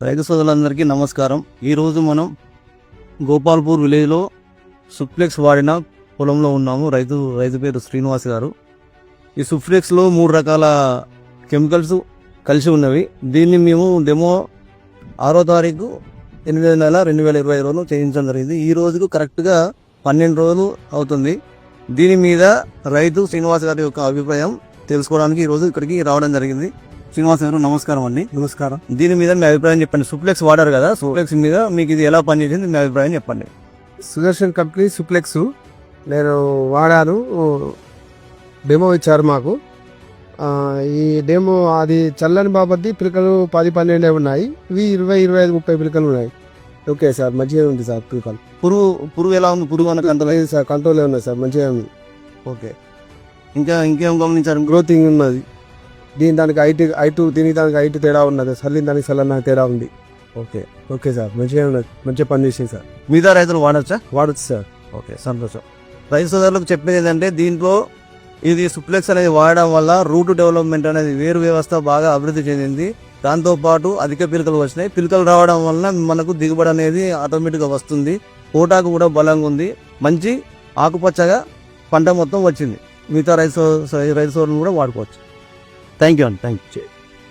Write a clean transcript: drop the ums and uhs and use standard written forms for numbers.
రైతు సోదరులందరికీ నమస్కారం. ఈరోజు మనం గోపాల్పూర్ విలేజ్లో సుప్లెక్స్ వాడిన పొలంలో ఉన్నాము. రైతు పేరు శ్రీనివాస్ గారు. ఈ సుప్లెక్స్లో 3 రకాల కెమికల్స్ కలిసి ఉన్నవి. దీన్ని మేము డెమో 6వ తారీఖు 8వ నెల 2020 చేయించడం జరిగింది. ఈ రోజుకు కరెక్ట్గా 12 రోజులు అవుతుంది. దీని మీద రైతు శ్రీనివాస్ గారి యొక్క అభిప్రాయం తెలుసుకోవడానికి ఈరోజు ఇక్కడికి రావడం జరిగింది. శ్రీనివాస్ గారు నమస్కారం అండి. నమస్కారం. దీని మీద మీ అభిప్రాయం చెప్పండి. సుప్లెక్స్ వాడారు కదా, సుప్లెక్స్ మీద మీకు ఇది ఎలా పనిచేసింది, మీ అభిప్రాయం చెప్పండి. సుదర్శన్ కంపెనీ సుప్లెక్స్ నేను వాడాను. డెమో ఇచ్చారు మాకు. ఈ డెమో అది చల్లని బాబద్ది పిలకలు 10-12 ఉన్నాయి. ఇవి 20-25-30 పిలకలు ఉన్నాయి. ఓకే సార్, మంచిగా ఉంది సార్. పిలకలు పురుగు ఎలా ఉంది? పురుగు అన్న కంట్రోల్ లేదు సార్, కంట్రోల్ ఉన్నాయి సార్, మంచిగా ఉంది. ఓకే. ఇంకేం గమనించారు? గ్రోతింగ్ ఉన్నది. దానికి దానికి హైట్ తేడా ఉన్నది, చల్లిన దానికి చల్లన తేడా ఉంది. ఓకే సార్, మంచిగా ఉన్నది, మంచిగా పని చేసింది సార్. మిగతా రైతులు వాడచ్చు సార్. ఓకే, సంతోషం. రైతు సోదరులకు చెప్పేది ఏంటంటే, దీంట్లో ఇది సుప్లెక్స్ అనేది వాడడం వల్ల రూట్ డెవలప్మెంట్ అనేది వేరు వ్యవస్థ బాగా అభివృద్ధి చెందింది. దాంతోపాటు అధిక పిలకలు వచ్చినాయి. పిలకలు రావడం వలన మనకు దిగుబడి అనేది ఆటోమేటిక్గా వస్తుంది. పోటాకు కూడా బలంగా ఉంది. మంచి ఆకుపచ్చగా పంట మొత్తం వచ్చింది. మిగతా రైతు సోదరులు కూడా వాడుకోవచ్చు. థ్యాంక్ యూ అండి. Thank you.